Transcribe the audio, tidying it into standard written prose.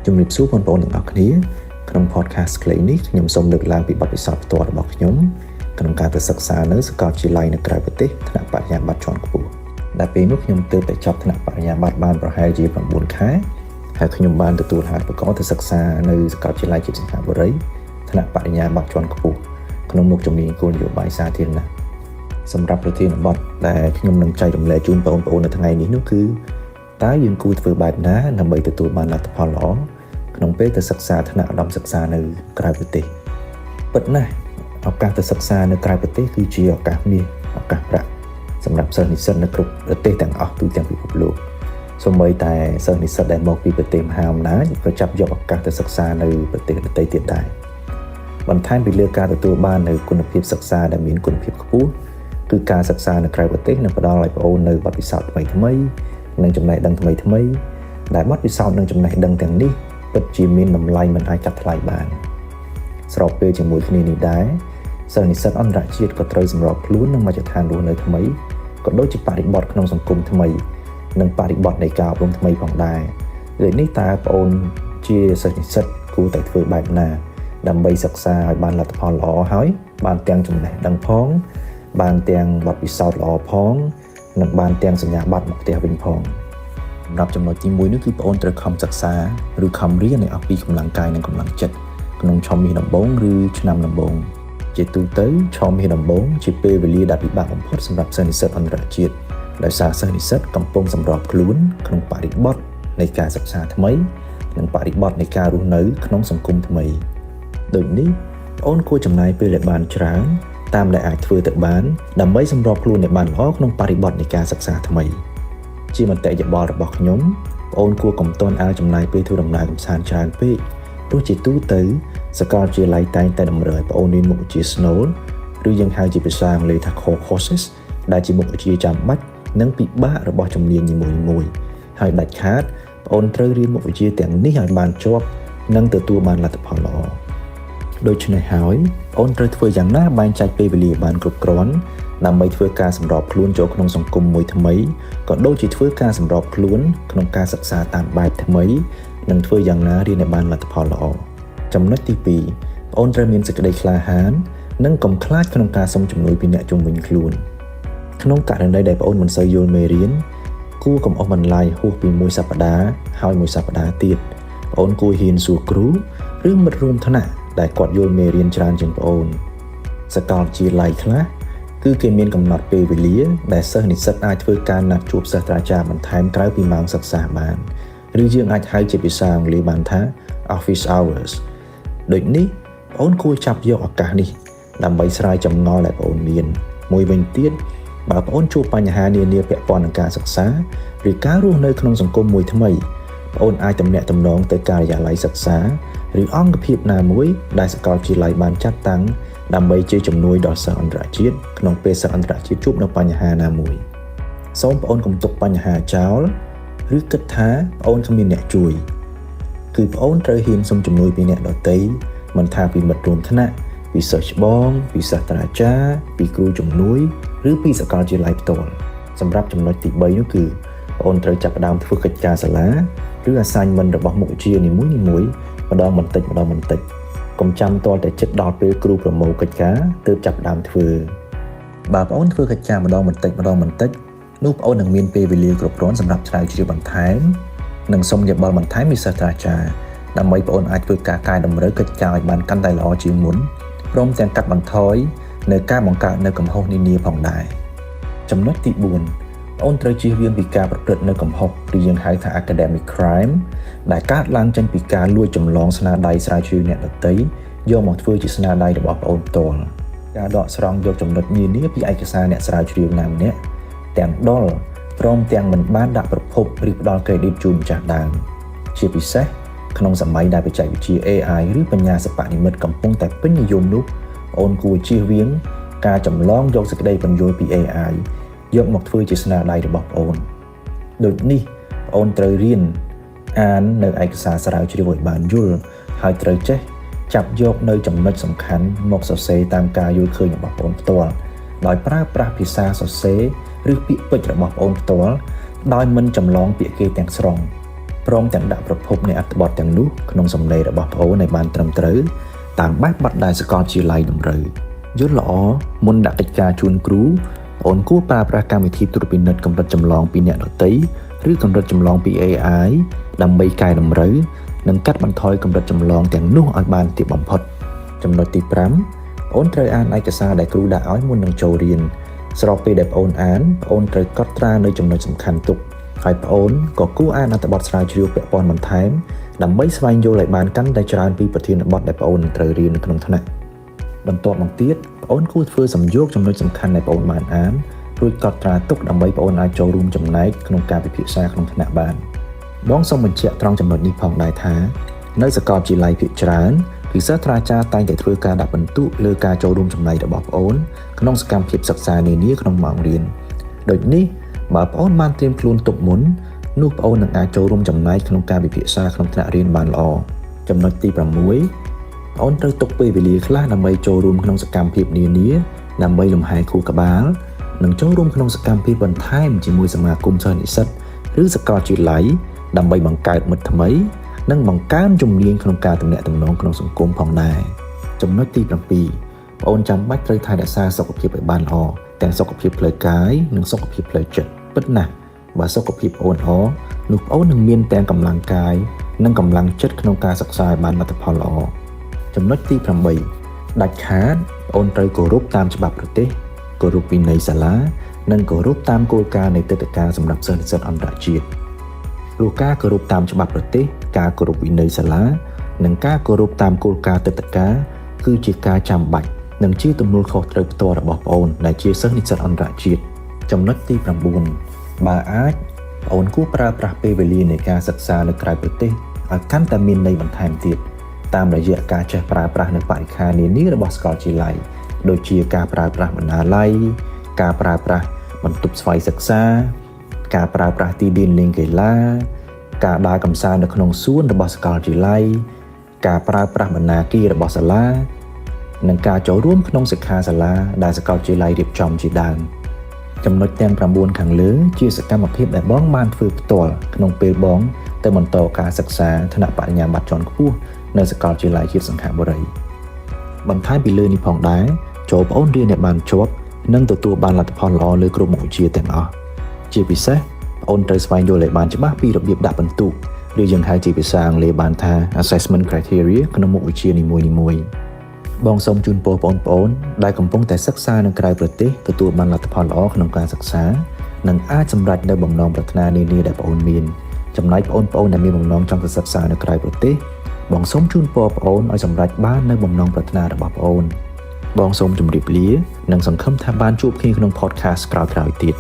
ជំរាបសួរបងប្អូនទាំងអស់គ្នាក្នុង podcast ខ្លីនេះខ្ញុំសូមលើកឡើងពីបទពិសោធន៍ផ្ទាល់របស់ខ្ញុំក្នុងការទៅសិក្សានៅសាកលវិទ្យាល័យនៅក្រៅប្រទេសថ្នាក់បរិញ្ញាបត្រជាន់ខ្ពស់ដែលពេលនោះខ្ញុំទើបតែចប់ថ្នាក់បរិញ្ញាបត្របានប្រហែលជា9ខែហើយខ្ញុំបានទទួលហត្ថបកទៅសិក្សានៅសាកលវិទ្យាល័យជាតិសង្ហបុរីថ្នាក់បរិញ្ញាបត្រជាន់ខ្ពស់ក្នុងមុខជំនាញគោលនយោបាយសាធារណៈសម្រាប់ប្រធានបទដែលខ្ញុំនឹងចែករំលែកជូនបងប្អូននៅថ្ងៃនេះនោះគឺតើយើងគួរធ្វើបែបណាដើម្បីទទួលបានលទ្ធផលល្អក្នុងពេលទៅសិក្សាថ្នាក់ឧត្តមសិក្សានៅក្រៅប្រទេសពិតណាស់ឱកាសទៅសិក្សានៅក្រៅប្រទេសគឺជាឱកាសមាសឱកាសប្រាក់សម្រាប់សិស្សនិស្សិតនៅគ្រប់ប្រទេសទាំងអស់ទូទាំងពិភពលោកសូម្បីតែសិស្សនិស្សិតដែលមកពីប្រទេសមហាអំណាចក៏ចាប់យកឱកាសទៅសិក្សានៅប្រទេសដទៃទៀតដែរបន្ថែមពីលើការទទួលបាននូវគុណភាពសិក្សាដែលមានគុណភាពខ្ពស់គឺការសិក្សានៅក្រៅប្រទេសនឹងផ្ដល់ឲ្យបងប្អូននៅបទពិសោធន៍ថ្មីៗនិងចំណេះដឹងថ្មីៗដែលបទពិសោធន៍និងចំណេះដឹងទាំងនេះពិតជាមានតម្លៃមិនអាចកាត់ថ្លៃបានស្របពេលជាមួយគ្នានេះដែរសិស្សនិស្សិតអន្តរជាតិក៏ត្រូវសម្របខ្លួននឹងមជ្ឈដ្ឋានរស់នៅថ្មីក៏ដូចជាបរិបទក្នុងសង្គមថ្មីនិងបរិបទនៃការអប់រំថ្មីផងដែរលើនេះតើបងប្អូនជាសិស្សនិស្សិតគួរតែធ្វើបែបណាដើម្បីសិក្សាឲ្យបានលទ្ធផលល្អហើយបានទាំងចំណេះដឹងផងបានទាំងបទពិសោធន៍ល្អផងនិងបានទាំងសញ្ញាបត្រមកផ្ទះវិញផងសម្រាប់ចំណុចទី1នេះគឺបងប្អូនត្រូវខំសិក្សាឬខំរៀនឲ្យអស់ពីកម្លាំងកាយនិងកម្លាំងចិត្តក្នុងឆមាសដំបូងឬឆ្នាំដំបូងជាទូទៅឆមាសដំបូងជាពេលវេលាដែលពិបាកបំផុតសម្រាប់សិស្សនិស្សិតអន្តរជាតិដោយសារសិស្សនិស្សិតកំពុងសម្របខ្លួនក្នុងបរិបទនៃការសិក្សាថ្មីនិងបរិបទនៃការរស់នៅក្នុងសង្គមថ្មីដូចនេះបងប្អូនគួរចំណាយពេលឲ្យបានច្រើនតាមដែលអាចធ្វើទៅបានដើម្បីសម្របខ្លួនឲ្យបានល្អក្នុងបរិបទនៃការសិក្សាថ្មីជាមតិយោបល់របស់ខ្ញុំបងប្អូនគួរកុំទាន់អាលចំណាយពេលធ្វើដំណើរកម្សាន្តច្រើនពេកព្រោះជាទូទៅសាកលវិទ្យាល័យតែងតែតម្រូវឲ្យបងប្អូនរៀនមុខវិជ្ជា SNOL ឬយើងហៅជាភាសាអង់គ្លេសថា Core Courses ដែលជាមុខវិជ្ជាចាំបាច់និងពិបាករបស់ជំនាញនីមួយៗហើយដាច់ខាតបងប្អូនត្រូវរៀនមុខវិជ្ជាទាំងនេះឲ្យបានជាប់និងទទួលបានលទ្ធផលល្អដូច្នេះហើយបងប្អូនត្រូវធ្វើយ៉ាងណាបែងចែកពេលវេលាបានគ្រប់គ្រាន់ដើម្បីធ្វើការសម្របខ្លួនចូលក្នុងសង្គមមួយថ្មីក៏ដូចជាធ្វើការសម្របខ្លួនក្នុងការសិក្សាតាមបែបថ្មីនិងធ្វើយ៉ាងណារៀនឲ្យបានលទ្ធផលល្អចំណុចទី2បងប្អូនត្រូវមានសេចក្តីក្លាហាននិងកុំខ្លាចក្នុងការសុំជំនួយពីអ្នកជុំវិញខ្លួនក្នុងករណីដែលបងប្អូនមិនសូវយល់មេរៀនគួរកុំអស់បន្លាយហួសពី1សប្តាហ៍ហើយ1សប្តាហ៍ទៀតបងប្អូនគួរហ៊ានសួរគ្រូឬមិត្តរួមថ្នាក់ដែលគាត់យល់មេរៀនច្រើនជាងបងប្អូនសាកលវិទ្យាល័យខ្លះគឺគេមានកំណត់ពេលវេលាដែលសិស្សនិស្សិតអាចធ្វើការណាត់ជួបសាស្ត្រាចារ្យបន្ថែមក្រៅពីម៉ោងសិក្សាបានឬយើងអាចហៅជាភាសាអង់គ្លេសបានថា office hours ដូចនេះបងប្អូនគួរចាប់យកឱកាសនេះដើម្បីស្រាយចម្ងល់ដែលបងប្អូនមានមួយវិញទៀតបើបងប្អូនជួបបញ្ហានានាពាក់ព័ន្ធនឹងការសិក្សាឬការរស់នៅក្នុងសង្គមមួយថ្មីបងប្អូនអាចទំនាក់ទំនងទៅការិយាល័យសិក្សាឬអង្គភាពណាមួយដែលសាកលវិទ្យាល័យបានចាត់តាំងដើម្បីជាជំនួយដល់សិស្សអន្តរជាតិក្នុងពេលសិស្សអន្តរជាតិជួបនៅបញ្ហាណាមួយសូមបងប្អូនកុំទុកបញ្ហាចោលឬគិតថាបងប្អូនគ្មានអ្នកជួយគឺបងប្អូនត្រូវហ៊ានសុំជំនួយពីអ្នកដទៃមិនថាពីមិត្តរួមថ្នាក់ពីសិស្សច្បងពីសាស្ត្រាចារ្យពីគ្រូជំនួយឬពីសាកលវិទ្យាល័យផ្ទាល់សម្រាប់ចំណុចទី3នោះគឺបងប្អូនត្រូវចាប់ផ្ដើមធ្វើកិច្ចការសាលាឬ assignment របស់មុខវិជ្ជានីមួយៗម្ដងបន្តិចកុំចាំទាល់តែចិត្តដល់ពេលគ្រូប្រមូលកិច្ចការទើបចាប់ផ្ដើមធ្វើបើបងប្អូនធ្វើកិច្ចការម្ដងបន្តិចនោះបងប្អូននឹងមានពេលវេលាគ្រប់គ្រាន់សម្រាប់ស្រាវជ្រាវបន្ថែមនិងសុំយោបល់បន្ថែមពីសាស្ត្រាចារ្យដើម្បីបងប្អូនអាចធ្វើការកែតម្រូវកិច្ចការឲ្យបានកាន់តែល្អជាងមុនព្រមទាំងកាត់បន្ថយនៅការបង្កើតនៅកំហុសនានាផងដែរចំណុចទី4បងប្អូនត្រូវជៀសវាងពីការប្រព្រឹត្តនៅកំហុសឬយើងហៅថា academic crime ដែលកើតឡើងចេញពីការលួចចម្លងស្នាដៃស្រាវជ្រាវអ្នកដទៃយកមកធ្វើជាស្នាដៃរបស់បងប្អូនផ្ទាល់ការដកស្រង់យកចំណុចនានាពីឯកសារអ្នកស្រាវជ្រាវណាម្នាក់ទាំងដុលព្រមទាំងមិនបានដាក់ប្រភពឬផ្ដល់ credit ជូនម្ចាស់ដើមជាពិសេសក្នុងសម័យដែលបច្ចេកវិទ្យា AI ឬបញ្ញាសិប្បនិម្មិតកំពុងតែពេញនិយមនោះបងប្អូនគួរជៀសវាងការចម្លងយកសេចក្តីបញ្យល់ពី AI យកមកធ្វើជាស្នាដៃរបស់បងប្អូនដូចនេះបងប្អូនត្រូវរៀនអាននៅឯកសារស្រាវជ្រាវឲ្យបានយល់ហើយត្រូវចេះចាប់យកនៅចំណុចសំខាន់មកសរសេរតាមការយល់ឃើញរបស់បងប្អូនផ្ទាល់ដោយប្រើប្រាស់ភាសាសរសេរឬពាក្យពេចន៍របស់បងប្អូនផ្ទាល់ដោយមិនចម្លងពាក្យគេទាំងស្រុង ព្រមទាំងដាក់ប្រភពនៃអត្ថបទទាំងនោះក្នុងសំណេររបស់ប្អូនឲ្យបានត្រឹមត្រូវតាមបែបបទដែលសាកលវិទ្យាល័យតម្រូវយល់ល្អមុនដាក់កិច្ចការជូនគ្រូប្អូនគួរប្រើប្រាស់កម្មវិធីត្រួតពិនិត្យកម្រិតចម្លងពីអ្នកដទៃឬកម្រិតចម្លងពី AI ដើម្បីកែតម្រូវនិងកាត់បន្ថយកម្រិតចម្លងទាំងនោះឲ្យបានទាបបំផុតចំណុចទី5ប្អូនត្រូវអានឯកសារដែលគ្រូដាក់ឲ្យមុននឹងចូលរៀនស្របពេលដែលប្អូនអានប្អូនត្រូវកត់ត្រានៅចំណុចសំខាន់ទុកហើយប្អូនក៏គួរអានអត្ថបទស្រាវជ្រាវពាក់ព័ន្ធបន្ថែមដើម្បីស្វែងយល់ឲ្យបានកាន់តែច្រើនពីប្រធានបទដែលប្អូននឹងត្រូវរៀននៅក្នុងថ្នាក់បន្ទាប់មកទៀតប្អូនគួរធ្វើសំយោគចំណុចសំខាន់ដែលប្អូនបានអានរួចកត់ត្រាទុកដើម្បីប្អូនអាចចូលរួមចំណែកក្នុងការពិភាក្សាក្នុងថ្នាក់បានបងសូមបញ្ជាក់ត្រង់ចំណុចនេះផងដែរថានៅសាកលវិទ្យាល័យភាគច្រើនគឺសាស្ត្រាចារ្យតែងតែធ្វើការដាក់បន្ទុកលើការចូលរួមចំណែករបស់ប្អូនក្នុងសកម្មភាពសិក្សានានាក្នុងម៉ោងរៀនដូចនេះបើប្អូនបានត្រៀមខ្លួនទុកមុននោះប្អូននឹងអាចចូលរួមចំណែកក្នុងការពិភាក្សាក្នុងថ្នាក់រៀនបានល្អចំណុចទី6ប្អូនត្រូវទុកពេលវេលាខ្លះដើម្បីចូលរួមក្នុងសកម្មភាពនានាដើម្បីលំហែខួរក្បាលនិងចូលរួមក្នុងសកម្មភាពបន្ថែមជាមួយសមាគមសិស្សនិស្សិតឬសាកលវិទ្យាល័យដើម្បីបង្កើតមិត្តថ្មីនិងបង្កើនជំនាញក្នុងការទំនាក់ទំនងក្នុងសង្គមផងដែរចំណុចទី7ប្អូនចាំបាច់ត្រូវថែរក្សាសុខភាពឲ្យបានល្អទាំងសុខភាពផ្លូវកាយនិងសុខភាពផ្លូវចិត្តពិតណាស់បើសុខភាពប្អូនល្អនោះប្អូននឹងមានទាំងកម្លាំងកាយនិងកម្លាំងចិត្តក្នុងការសិក្សាឲ្យបានលទ្ធផលល្អចំណុចទី8ដាច់ខាតប្អូនត្រូវគោរពតាមច្បាប់ប្រទេសគោរពវិន័យសាលានិងគោរពតាមគោលការណ៍នៃទឹកដីការសម្រាប់សិស្សនិស្សិតអន្តរជាតិព្រោះការគោរពតាមច្បាប់ប្រទេសការគោរពវិន័យសាលានិងការគោរពតាមគោលការណ៍ទឹកដីការគឺជាការចាំបាច់និងជាទំនួលខុសត្រូវផ្ទាល់របស់ប្អូនដែលជាសិស្សនិស្សិតអន្តរជាតិចំណុចទី9បើអាចប្អូនគួរប្រើប្រាស់ពេលវេលានៃការសិក្សានៅក្រៅប្រទេសឲ្យកាន់តែមានន័យបន្ថែមទៀតតាមរយៈការចេះប្រើប្រាស់នៅបរិក្ខារនានារបស់សាកលវិទ្យាល័យដូចជាការប្រើប្រាស់បណ្ណាល័យការប្រើប្រាស់បន្ទប់ស្វ័យសិក្សាការប្រើប្រាស់ទីលានលេងកីឡាការដើរកម្សាន្តនៅក្នុងសួនរបស់សាកលវិទ្យាល័យការប្រើប្រាស់បណ្ណាគាររបស់សាលានិងការចូលរួមក្នុងសិក្ខាសាលាដែលសាកលវិទ្យាល័យរៀបចំជាដើមចំណុចទាំង9ខាងលើជាសកម្មភាពដែលបងបានធ្វើផ្ទាល់ក្នុងពេលបងទៅបន្តការសិក្សាថ្នាក់បរិញ្ញាបត្រជាន់ខ្ពស់នៅសាកលវិទ្យាល័យជាតិសង្ខបុរីបន្ថែមពីលើនេះផងដែរចូលប្អូនរៀនឲ្យបានជាប់និងទទួលបានលទ្ធផលល្អលើគ្រប់មុខវិជ្ជាទាំងអស់ជាពិសេសប្អូនត្រូវស្វែងយល់ឲ្យបានច្បាស់ពីរបៀបដាក់បន្ទុកឬយើងហៅជាភាសាអង់គ្លេសបានថា assessment criteria ក្នុងមុខវិជ្ជានីមួយៗបងសូមជូនពរបងប្អូនដែលកំពុងតែសិក្សានៅក្រៅប្រទេសទទួលបានលទ្ធផលល្អក្នុងការសិក្សានិងអាចសម្រេចនៅបំណងប្រាថ្នានានាដែលបងប្អូនមានចំណែកបងប្អូនដែលមានបំណងចង់ទៅសិក្សានៅក្រៅប្រទេសបងសូមជូនពរបងប្អូនឲ្យសម្រេចបាននៅបំណងប្រាថ្នារបស់បងប្អូនបងសូមជម្រាបលានិងសង្ឃឹមថាបានជួបគ្នាក្នុង podcast ក្រោយៗទៀត